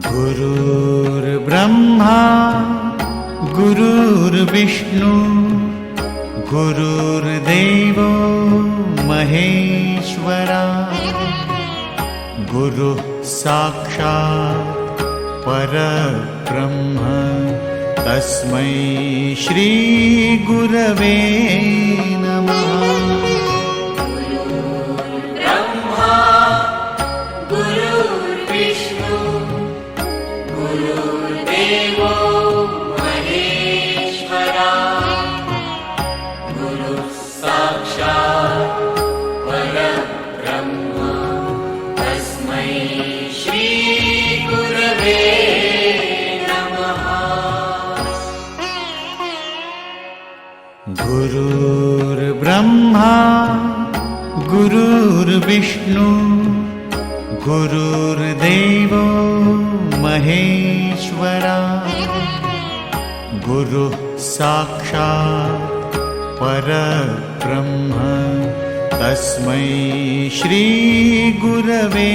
गुरुर्ब्रह्मा गुरुर्विष्णु गुरुर्देवो महेश्वरा गुरुः साक्षात् परब्रह्म तस्मै श्री गुरवे नमः। ब्रह्मा गुरुर्विष्णु गुरुर्देवो महेश्वरा गुरुः साक्षात् परब्रह्म तस्मै श्री गुरवे नमः। गुरुर्ब्रह्मा गुरुर्विष्णु गुरुर्देवो महेश्वरा गुरुः साक्षात् परब्रह्म तस्मै श्री गुरवे